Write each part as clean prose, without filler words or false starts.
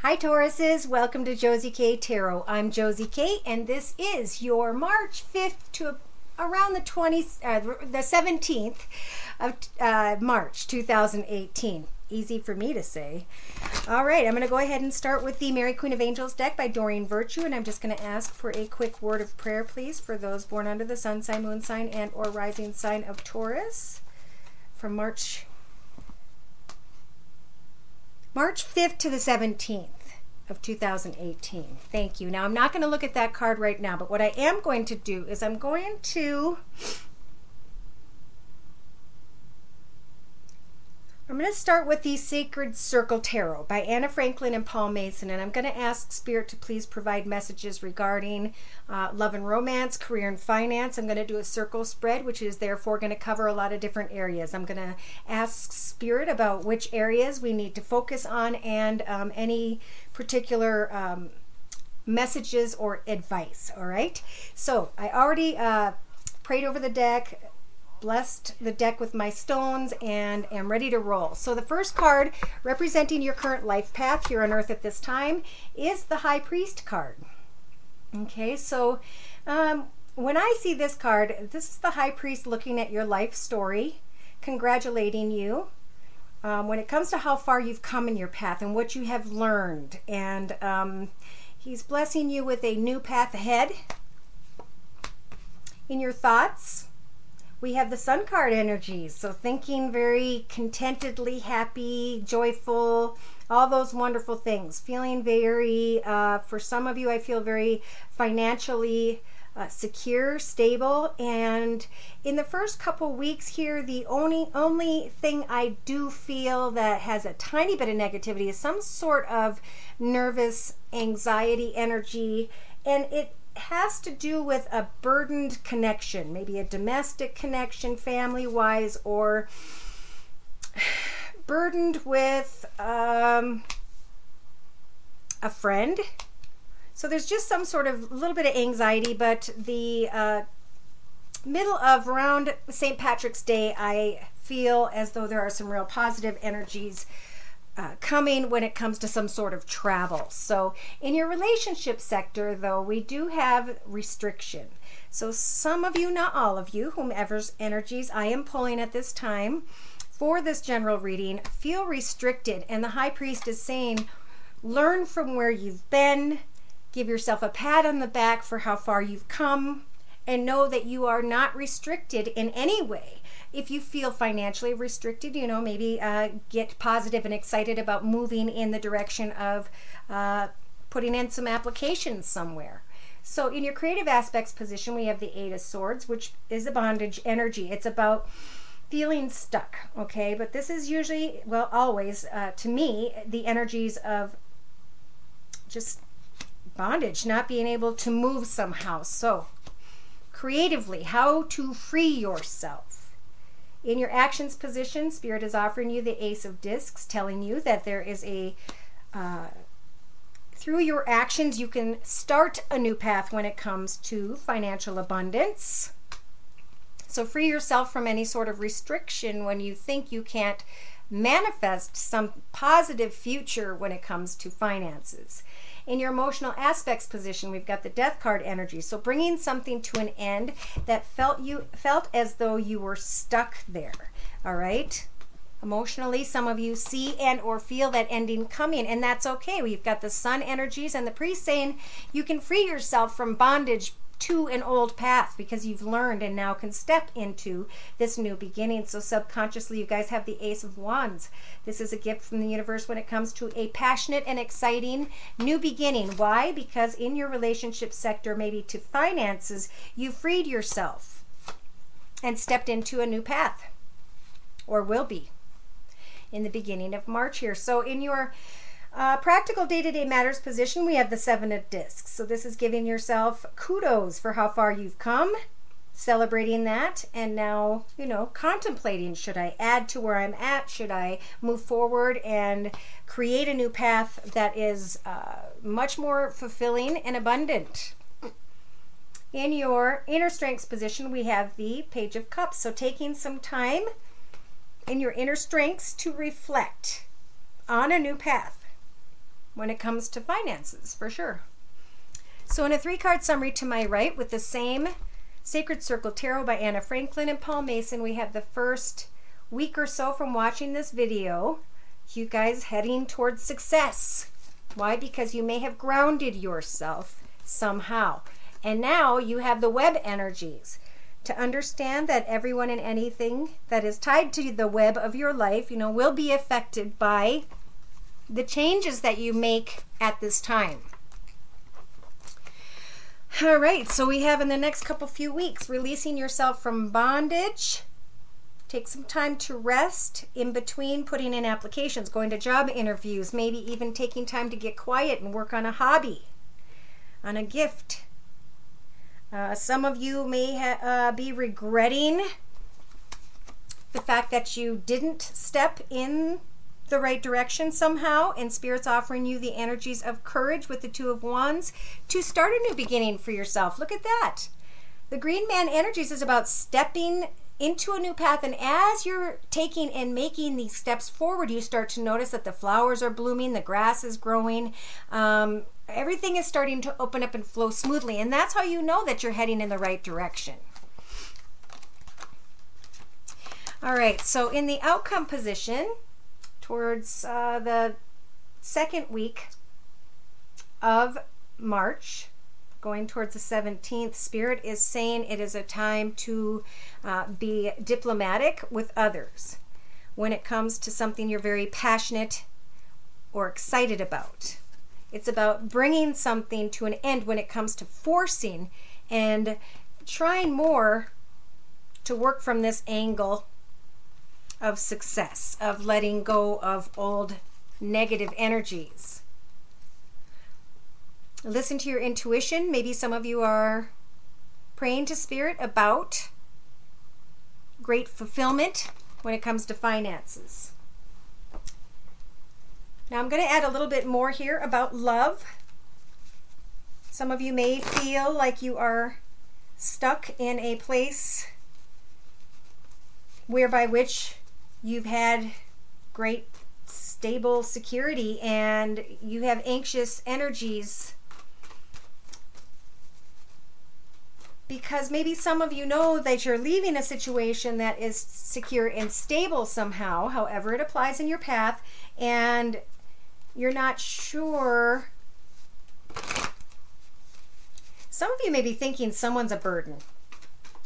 Hi Tauruses, welcome to Josie K Tarot. I'm Josie K and this is your March 5th to around the 17th of March 2018. Easy for me to say. All right, I'm going to go ahead and start with the Mary Queen of Angels deck by Doreen Virtue, and I'm just going to ask for a quick word of prayer, please, for those born under the sun sign, moon sign, and or rising sign of Taurus from March 5th to the 17th of 2018. Thank you. Now, I'm not going to look at that card right now, but what I am going to do is I'm going to start with the Sacred Circle Tarot by Anna Franklin and Paul Mason, and I'm going to ask Spirit to please provide messages regarding love and romance, career and finance. I'm going to do a circle spread, which is therefore going to cover a lot of different areas. I'm going to ask Spirit about which areas we need to focus on and any particular messages or advice. All right, so I already prayed over the deck, blessed the deck with my stones, and am ready to roll. So the first card representing your current life path here on earth at this time is the High Priest card. Okay, so when I see this card, this is the High Priest looking at your life story, congratulating you when it comes to how far you've come in your path and what you have learned, and he's blessing you with a new path ahead. In your thoughts, we have the Sun card energies, so thinking very contentedly, happy, joyful, all those wonderful things. Feeling very, for some of you, I feel very financially secure, stable. And in the first couple weeks here, the only thing I do feel that has a tiny bit of negativity is some sort of nervous anxiety energy, and it has to do with a burdened connection, maybe a domestic connection, family-wise, or burdened with a friend. So there's just some sort of little bit of anxiety, but the middle of around St. Patrick's Day, I feel as though there are some real positive energies coming when it comes to some sort of travel. So in your relationship sector, though, we do have restriction. So some of you, not all of you, whomever's energies I am pulling at this time for this general reading, feel restricted. And the High Priest is saying, learn from where you've been, give yourself a pat on the back for how far you've come, and know that you are not restricted in any way. If you feel financially restricted, you know, maybe get positive and excited about moving in the direction of putting in some applications somewhere. So in your creative aspects position, we have the Eight of Swords, which is a bondage energy. It's about feeling stuck, okay? But this is usually, well, always, to me, the energies of just bondage, not being able to move somehow. So creatively, how to free yourself. In your actions position, Spirit is offering you the Ace of Discs, telling you that there is a, through your actions, you can start a new path when it comes to financial abundance. So free yourself from any sort of restriction when you think you can't manifest some positive future when it comes to finances. In your emotional aspects position, we've got the Death card energy. So bringing something to an end that felt as though you were stuck there. All right. Emotionally, some of you see and or feel that ending coming, and that's okay. We've got the Sun energies and the Priest saying you can free yourself from bondage to an old path because you've learned and now can step into this new beginning. So subconsciously, you guys have the Ace of Wands. This is a gift from the universe when it comes to a passionate and exciting new beginning. Why? Because in your relationship sector, maybe to finances, you freed yourself and stepped into a new path, or will be in the beginning of March here. So in your practical day-to-day matters position, we have the Seven of Discs. So this is giving yourself kudos for how far you've come, celebrating that, and now, you know, contemplating, should I add to where I'm at? Should I move forward and create a new path that is much more fulfilling and abundant? In your inner strengths position, we have the Page of Cups. So taking some time in your inner strengths to reflect on a new path. when it comes to finances, for sure. So in a 3-card summary to my right, with the same Sacred Circle Tarot by Anna Franklin and Paul Mason, we have the first week or so from watching this video, you guys heading towards success. Why? Because you may have grounded yourself somehow. And now you have the web energies to understand that everyone and anything that is tied to the web of your life, will be affected by the changes that you make at this time. All right, so we have in the next few weeks, releasing yourself from bondage. Take some time to rest in between putting in applications, going to job interviews, maybe even taking time to get quiet and work on a hobby, on a gift. Some of you may be regretting the fact that you didn't step in the right direction somehow, and Spirit's offering you the energies of courage with the 2 of Wands to start a new beginning for yourself. Look at that. The Green Man energies is about stepping into a new path, and as you're taking and making these steps forward, you start to notice that the flowers are blooming, the grass is growing, everything is starting to open up and flow smoothly, and that's how you know that you're heading in the right direction. All right, so in the outcome position, towards the 2nd week of March, going towards the 17th, Spirit is saying it is a time to be diplomatic with others when it comes to something you're very passionate or excited about. It's about bringing something to an end when it comes to forcing and trying more to work from this angle of success, of letting go of old negative energies. Listen to your intuition. Maybe some of you are praying to Spirit about great fulfillment when it comes to finances. Now I'm going to add a little bit more here about love. Some of you may feel like you are stuck in a place whereby which you've had great stable security and you have anxious energies because maybe some of you know that you're leaving a situation that is secure and stable somehow, however it applies in your path, and you're not sure. Some of you may be thinking someone's a burden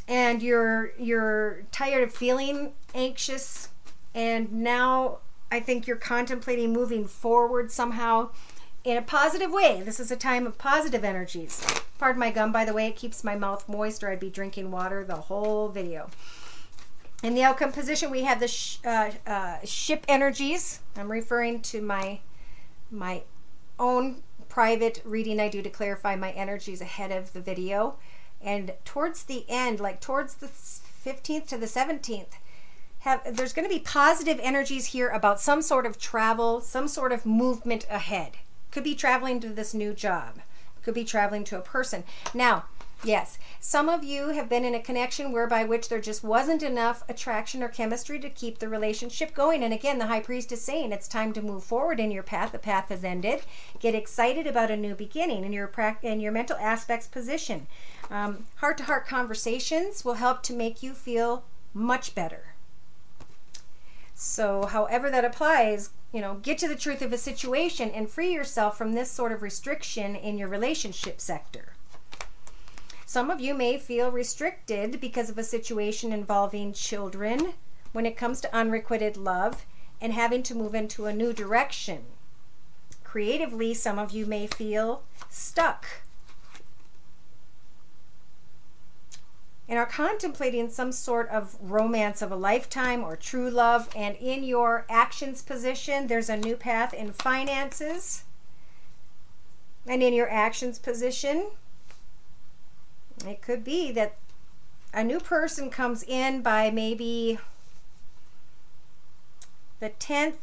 and you're tired of feeling anxious, and now I think you're contemplating moving forward somehow in a positive way. This is a time of positive energies. Pardon my gum, by the way, it keeps my mouth moist or I'd be drinking water the whole video. In the outcome position, we have the ship energies. I'm referring to my own private reading I do to clarify my energies ahead of the video. And towards the end, like towards the 15th to the 17th, there's going to be positive energies here about some sort of travel, some sort of movement ahead. Could be traveling to this new job. Could be traveling to a person. Now, yes, some of you have been in a connection whereby which there just wasn't enough attraction or chemistry to keep the relationship going. And again, the High Priest is saying it's time to move forward in your path. The path has ended. Get excited about a new beginning in your mental aspects position. Heart-to-heart conversations will help to make you feel much better. So however that applies, get to the truth of a situation and free yourself from this sort of restriction in your relationship sector. Some of you may feel restricted because of a situation involving children when it comes to unrequited love and having to move into a new direction. Creatively, some of you may feel stuck and are contemplating some sort of romance of a lifetime or true love. And in your actions position, there's a new path in finances. And in your actions position, it could be that a new person comes in by maybe the 10th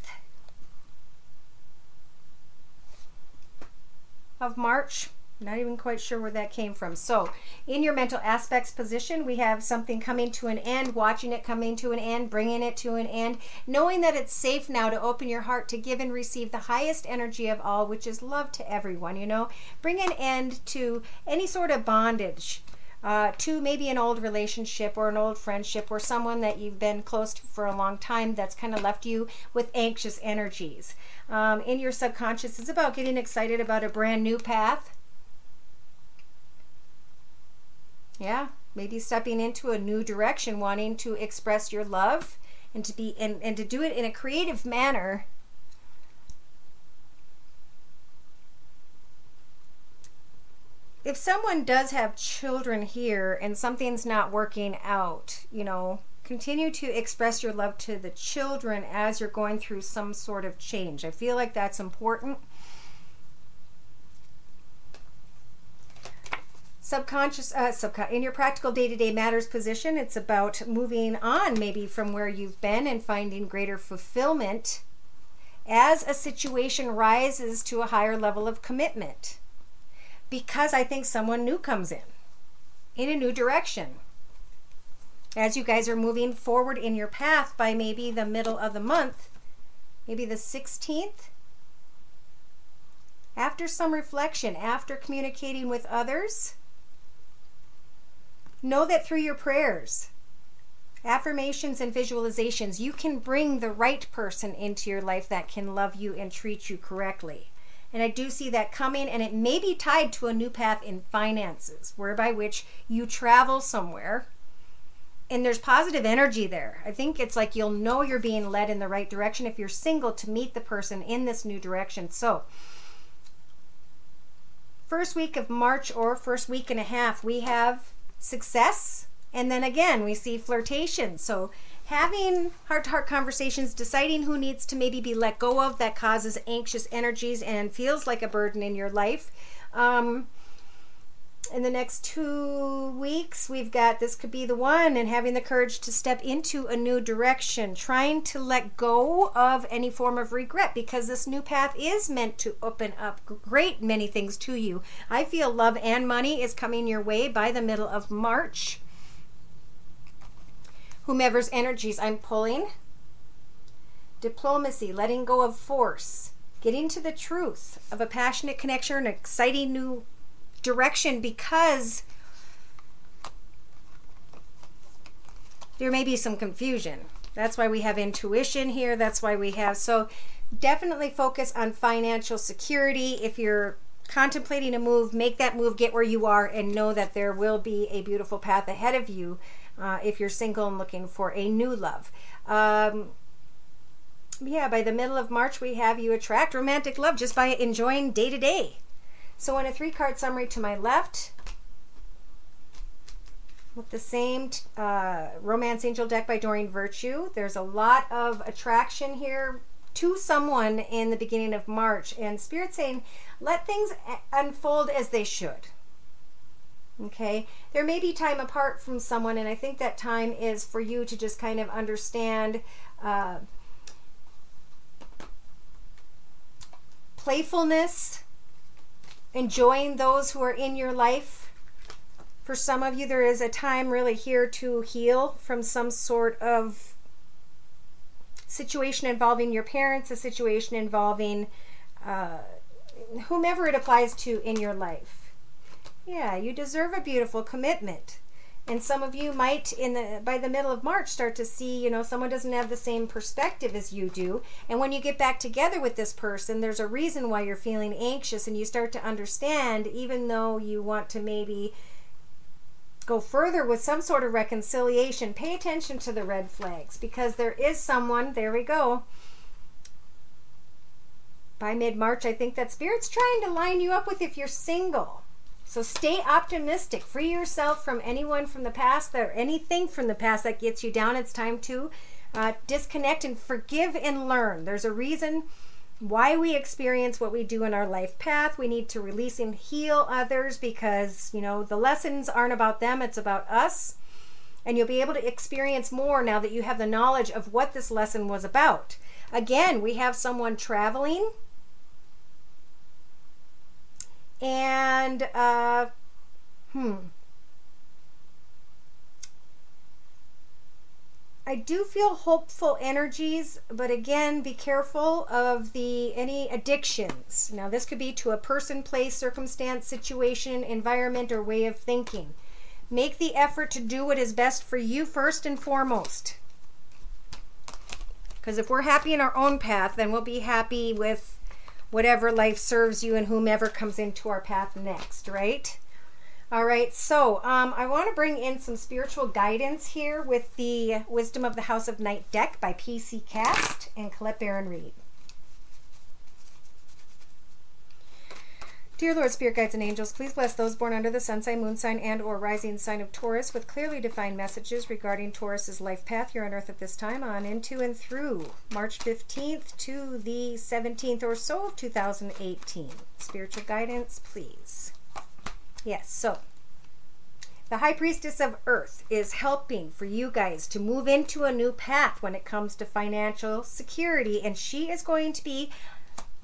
of March. Not even quite sure where that came from. So in your mental aspects position, we have something coming to an end, watching it coming to an end, bringing it to an end, knowing that it's safe now to open your heart to give and receive the highest energy of all, which is love to everyone, you know. Bring an end to any sort of bondage, to maybe an old relationship or an old friendship or someone that you've been close to for a long time that's kind of left you with anxious energies. In your subconscious, it's about getting excited about a brand new path. Yeah, maybe stepping into a new direction, wanting to express your love and to be and to do it in a creative manner. If someone does have children here and something's not working out, you know, continue to express your love to the children as you're going through some sort of change. I feel like that's important. Subconscious, in your practical day-to-day matters position, it's about moving on maybe from where you've been and finding greater fulfillment as a situation rises to a higher level of commitment. Because I think someone new comes in a new direction. As you guys are moving forward in your path by maybe the middle of the month, maybe the 16th, after some reflection, after communicating with others, know that through your prayers, affirmations, and visualizations, you can bring the right person into your life that can love you and treat you correctly. And I do see that coming, and it may be tied to a new path in finances, whereby which you travel somewhere, and there's positive energy there. I think it's like you'll know you're being led in the right direction if you're single to meet the person in this new direction. So, first week of March or first week and a half, we have success, and then again we see flirtation. So having heart-to-heart conversations, deciding who needs to maybe be let go of that causes anxious energies and feels like a burden in your life. In the next 2 weeks, we've got this could be the one, and having the courage to step into a new direction, trying to let go of any form of regret, because this new path is meant to open up great many things to you. I feel love and money is coming your way by the middle of March. Whomever's energies I'm pulling. Diplomacy, letting go of force, getting to the truth of a passionate connection, an exciting new direction, because there may be some confusion. That's why we have intuition here. That's why we have, so definitely focus on financial security. If you're contemplating a move, make that move, get where you are, and know that there will be a beautiful path ahead of you if you're single and looking for a new love. Yeah, by the middle of March, we have you attract romantic love just by enjoying day to day. So in a 3-card summary to my left, with the same Romance Angel deck by Doreen Virtue, there's a lot of attraction here to someone in the beginning of March, and Spirit saying, let things unfold as they should. Okay, there may be time apart from someone, and I think that time is for you to just kind of understand playfulness, enjoying those who are in your life. For some of you, there is a time really here to heal from some sort of situation involving your parents, a situation involving whomever it applies to in your life. Yeah, you deserve a beautiful commitment. And some of you might, by the middle of March, start to see, you know, someone doesn't have the same perspective as you do. And when you get back together with this person, there's a reason why you're feeling anxious, and you start to understand, even though you want to maybe go further with some sort of reconciliation, pay attention to the red flags, because there is someone, there we go. By mid-March, I think that Spirit's trying to line you up with if you're single. So stay optimistic. Free yourself from anyone from the past or anything from the past that gets you down. It's time to disconnect and forgive and learn. There's a reason why we experience what we do in our life path. We need to release and heal others, because, you know, the lessons aren't about them, it's about us. And you'll be able to experience more now that you have the knowledge of what this lesson was about. Again, we have someone traveling. And I do feel hopeful energies, but again, be careful of any addictions. Now, this could be to a person, place, circumstance, situation, environment, or way of thinking. Make the effort to do what is best for you first and foremost. Because if we're happy in our own path, then we'll be happy with whatever life serves you and whomever comes into our path next, right? All right, so I want to bring in some spiritual guidance here with the Wisdom of the House of Night deck by PC Cast and Colette Baron Reed. Dear Lord, Spirit Guides, and Angels, please bless those born under the sun sign, moon sign, and or rising sign of Taurus with clearly defined messages regarding Taurus's life path here on Earth at this time on into and through March 15th to the 17th or so of 2018. Spiritual guidance, please. Yes, so the High Priestess of Earth is helping for you guys to move into a new path when it comes to financial security, and she is going to be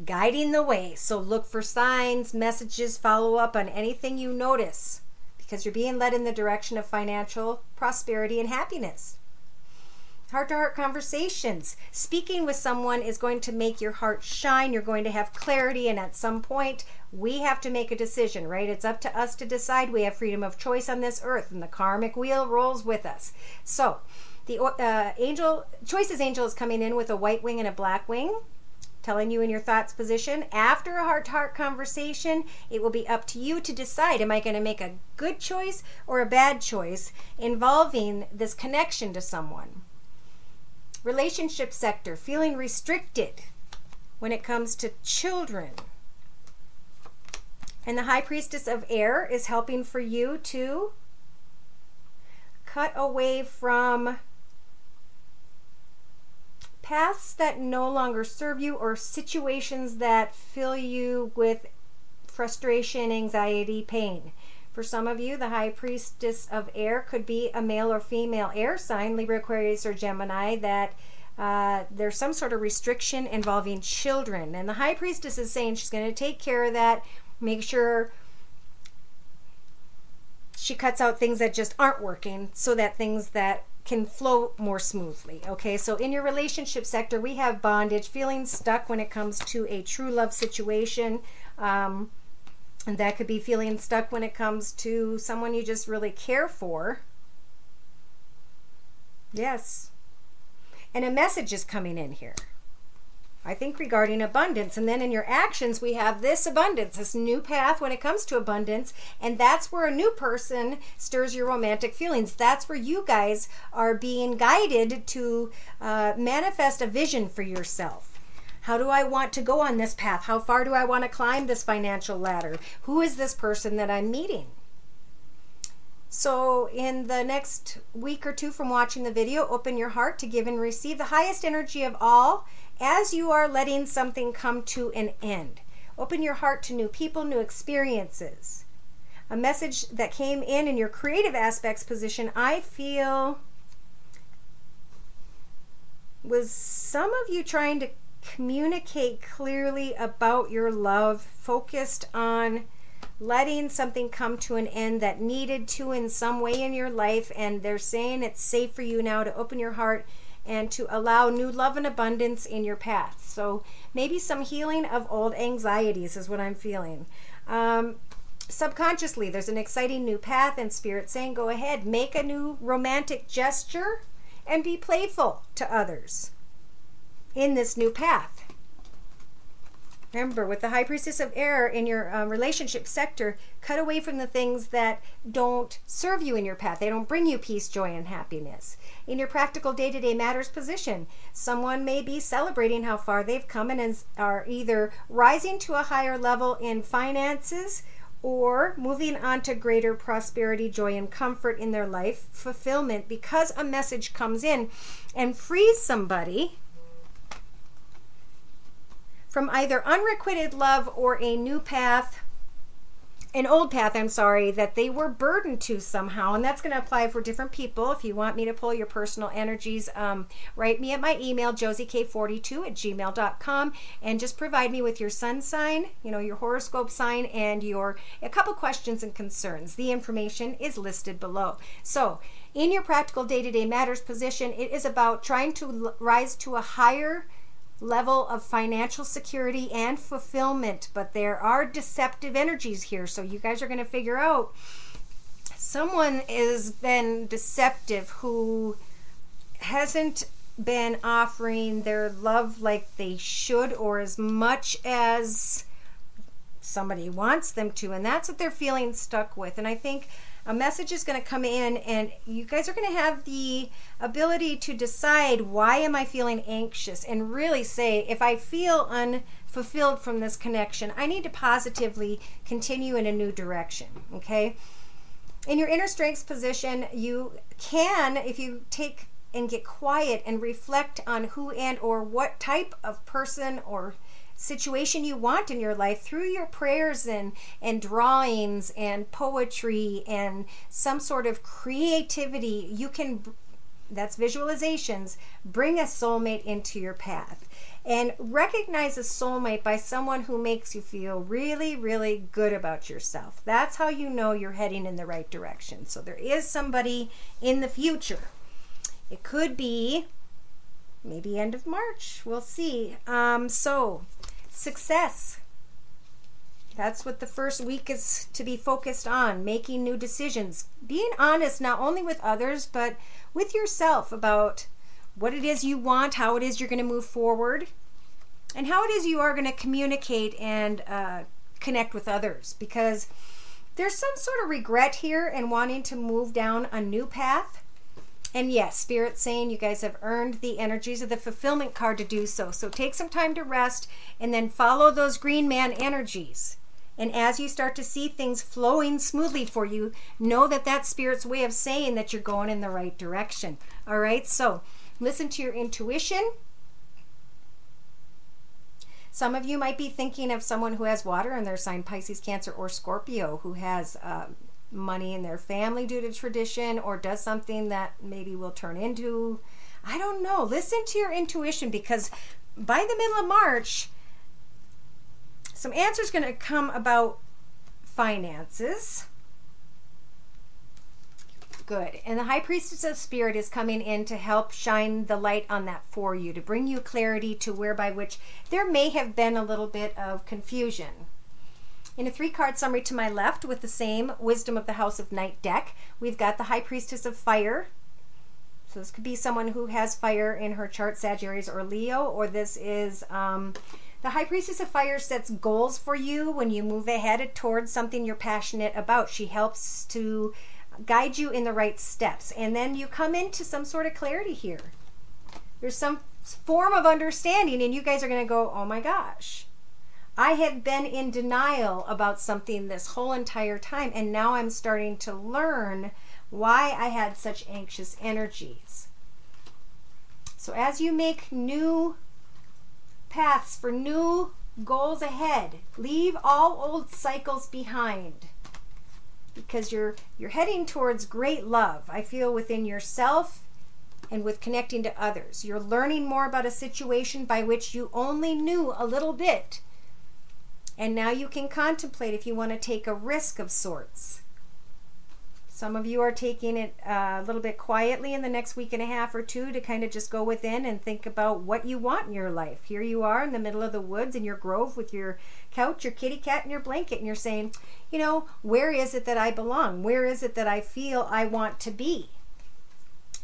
guiding the way. So look for signs, messages, follow up on anything you notice, because you're being led in the direction of financial prosperity and happiness. Heart-to-heart conversations. Speaking with someone is going to make your heart shine. You're going to have clarity, and at some point, we have to make a decision, right? It's up to us to decide. We have freedom of choice on this earth, and the karmic wheel rolls with us. So, the Choices Angel is coming in with a white wing and a black wing, telling you in your thoughts position. After a heart-to-heart conversation, it will be up to you to decide, am I going to make a good choice or a bad choice involving this connection to someone? Relationship sector, feeling restricted when it comes to children. And the High Priestess of Air is helping for you to cut away from paths that no longer serve you or situations that fill you with frustration, anxiety, pain. For some of you, the High Priestess of Air could be a male or female air sign, Libra, Aquarius, or Gemini, that there's some sort of restriction involving children. And the High Priestess is saying she's going to take care of that, make sure she cuts out things that just aren't working so that things that can flow more smoothly. Okay, so in your relationship sector, we have bondage, feeling stuck when it comes to a true love situation. And that could be feeling stuck when it comes to someone you just really care for. Yes. And a message is coming in here, I think, regarding abundance. And then in your actions, we have this abundance, this new path when it comes to abundance. And that's where a new person stirs your romantic feelings. That's where you guys are being guided to manifest a vision for yourself. How do I want to go on this path? How far do I want to climb this financial ladder? Who is this person that I'm meeting? So in the next week or two from watching the video, open your heart to give and receive the highest energy of all as you are letting something come to an end. Open your heart to new people, new experiences. A message that came in your creative aspects position, I feel, was some of you trying to communicate clearly about your love, focused on letting something come to an end that needed to in some way in your life, and they're saying it's safe for you now to open your heart and to allow new love and abundance in your path. So maybe some healing of old anxieties is what I'm feeling. Subconsciously, there's an exciting new path, and Spirit saying, go ahead, make a new romantic gesture and be playful to others in this new path. Remember, with the High Priestess of Air in your relationship sector, cut away from the things that don't serve you in your path. They don't bring you peace, joy, and happiness. In your practical day-to-day matters position, someone may be celebrating how far they've come and are either rising to a higher level in finances or moving on to greater prosperity, joy, and comfort in their life, fulfillment, because a message comes in and frees somebody from either unrequited love or a new path an old path, I'm sorry, that they were burdened to somehow. And that's going to apply for different people. If you want me to pull your personal energies, write me at my email, josieK42@gmail.com, and just provide me with your sun sign, you know, your horoscope sign, and a couple questions and concerns. The information is listed below. So in your practical day-to-day matters position, it is about trying to rise to a higher level of financial security and fulfillment, but there are deceptive energies here, so you guys are going to figure out someone has been deceptive who hasn't been offering their love like they should or as much as somebody wants them to, and that's what they're feeling stuck with. And I think a message is going to come in, and you guys are going to have the ability to decide, why am I feeling anxious, and really say, if I feel unfulfilled from this connection, I need to positively continue in a new direction. Okay, in your inner strengths position, you can, if you take and get quiet and reflect on who and or what type of person or situation you want in your life through your prayers and drawings and poetry and some sort of creativity, you can, that's visualizations, bring a soulmate into your path. And recognize a soulmate by someone who makes you feel really, really good about yourself. That's how you know you're heading in the right direction. So there is somebody in the future. It could be maybe end of March. We'll see. So success. That's what the first week is to be focused on. Making new decisions. Being honest not only with others, but with yourself about what it is you want, how it is you're going to move forward, and how it is you are going to communicate and connect with others. Because there's some sort of regret here and wanting to move down a new path. And yes, Spirit's saying you guys have earned the energies of the fulfillment card to do so. So take some time to rest and then follow those green man energies. And as you start to see things flowing smoothly for you, know that that's Spirit's way of saying that you're going in the right direction. All right, so listen to your intuition. Some of you might be thinking of someone who has water in their sign, Pisces, Cancer, or Scorpio, who has money in their family due to tradition, or does something that maybe will turn into, I don't know. Listen to your intuition, because by the middle of March, some answers going to come about finances. Good. And the High Priestess of Spirit is coming in to help shine the light on that for you, to bring you clarity to whereby which there may have been a little bit of confusion. In a 3-card summary to my left with the same Wisdom of the House of Night deck, we've got the High Priestess of Fire. So this could be someone who has fire in her chart, Sagittarius or Leo, or this is the High Priestess of Fire sets goals for you when you move ahead towards something you're passionate about. She helps to guide you in the right steps. And then you come into some sort of clarity here. There's some form of understanding, and you guys are going to go, oh my gosh, I have been in denial about something this whole entire time, and now I'm starting to learn why I had such anxious energies. So as you make new paths for new goals ahead, leave all old cycles behind, because you're heading towards great love, I feel, within yourself and with connecting to others. You're learning more about a situation by which you only knew a little bit. And now you can contemplate if you want to take a risk of sorts. Some of you are taking it a little bit quietly in the next week and a half or two to kind of just go within and think about what you want in your life. Here you are in the middle of the woods in your grove with your couch, your kitty cat, and your blanket, and you're saying, you know, where is it that I belong? Where is it that I feel I want to be?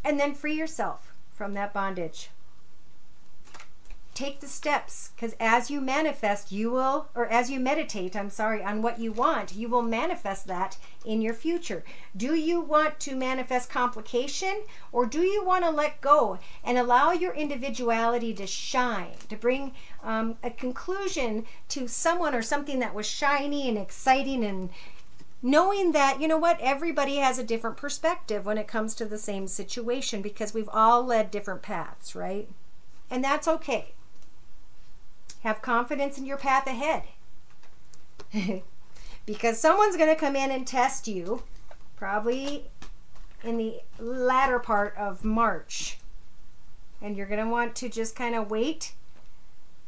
And then free yourself from that bondage. Take the steps, because as you manifest, you will, or as you meditate, on what you want, you will manifest that in your future. Do you want to manifest complication, or do you want to let go and allow your individuality to shine, to bring a conclusion to someone or something that was shiny and exciting, and knowing that, you know what, everybody has a different perspective when it comes to the same situation, because we've all led different paths, right? And that's okay. Have confidence in your path ahead. because someone's going to come in and test you probably in the latter part of March. And you're going to want to just kind of wait,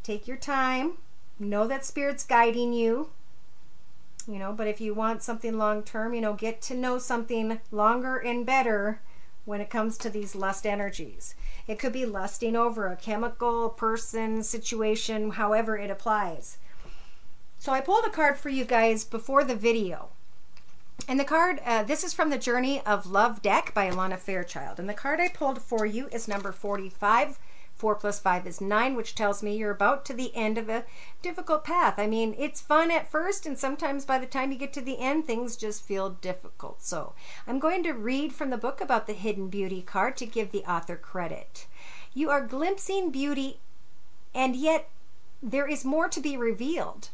take your time, know that Spirit's guiding you, you know, but if you want something long term, you know, get to know something longer and better when it comes to these lust energies. It could be lusting over a chemical, person, situation, however it applies. So I pulled a card for you guys before the video. And the card, this is from the Journey of Love deck by Alana Fairchild. And the card I pulled for you is number 45. 4 plus 5 is 9, which tells me you're about to the end of a difficult path. I mean, it's fun at first, and sometimes by the time you get to the end, things just feel difficult. So I'm going to read from the book about the Hidden Beauty card to give the author credit. You are glimpsing beauty, and yet there is more to be revealed.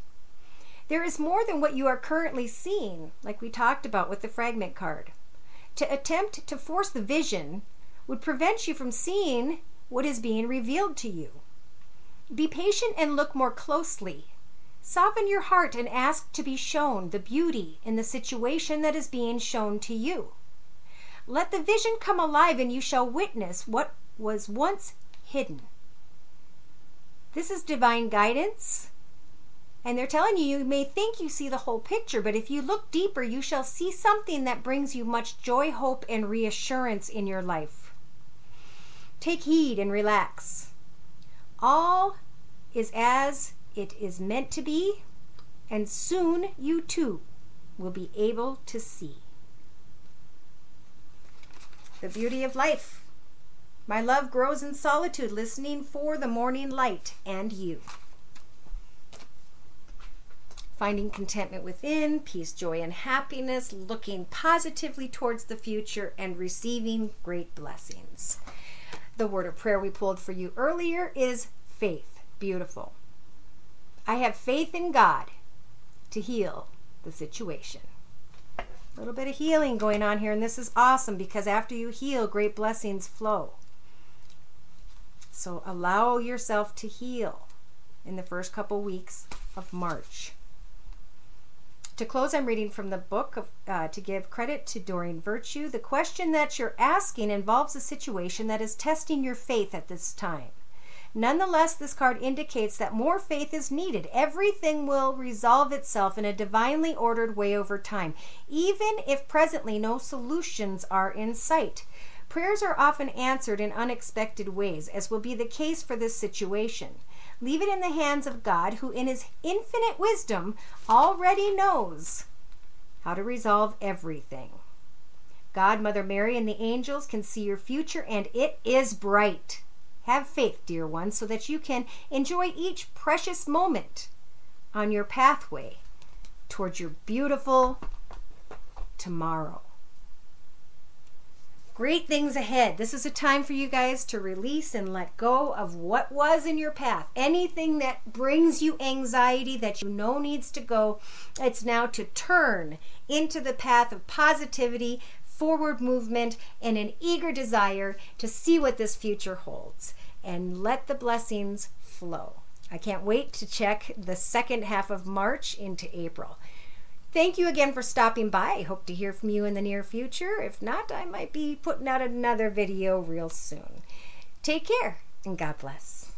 There is more than what you are currently seeing, like we talked about with the fragment card. To attempt to force the vision would prevent you from seeing what is being revealed to you. Be patient and look more closely. Soften your heart and ask to be shown the beauty in the situation that is being shown to you. Let the vision come alive and you shall witness what was once hidden. This is divine guidance. And they're telling you, you may think you see the whole picture, but if you look deeper, you shall see something that brings you much joy, hope, and reassurance in your life. Take heed and relax. All is as it is meant to be, and soon you too will be able to see. The beauty of life. My love grows in solitude, listening for the morning light and you. Finding contentment within, peace, joy, and happiness, looking positively towards the future, and receiving great blessings. The word of prayer we pulled for you earlier is faith. Beautiful. I have faith in God to heal the situation. A little bit of healing going on here, and this is awesome because after you heal, great blessings flow. So allow yourself to heal in the first couple weeks of March. To close, I'm reading from the book of To Give Credit to Doreen Virtue. The question that you're asking involves a situation that is testing your faith at this time. Nonetheless, this card indicates that more faith is needed. Everything will resolve itself in a divinely ordered way over time, even if presently no solutions are in sight. Prayers are often answered in unexpected ways, as will be the case for this situation. Leave it in the hands of God, who in his infinite wisdom already knows how to resolve everything. God, Mother Mary, and the angels can see your future, and it is bright. Have faith, dear ones, so that you can enjoy each precious moment on your pathway towards your beautiful tomorrow. Great things ahead. This is a time for you guys to release and let go of what was in your path. Anything that brings you anxiety that you know needs to go, it's now to turn into the path of positivity, forward movement, and an eager desire to see what this future holds. And let the blessings flow. I can't wait to check the second half of March into April. Thank you again for stopping by. I hope to hear from you in the near future. If not, I might be putting out another video real soon. Take care and God bless.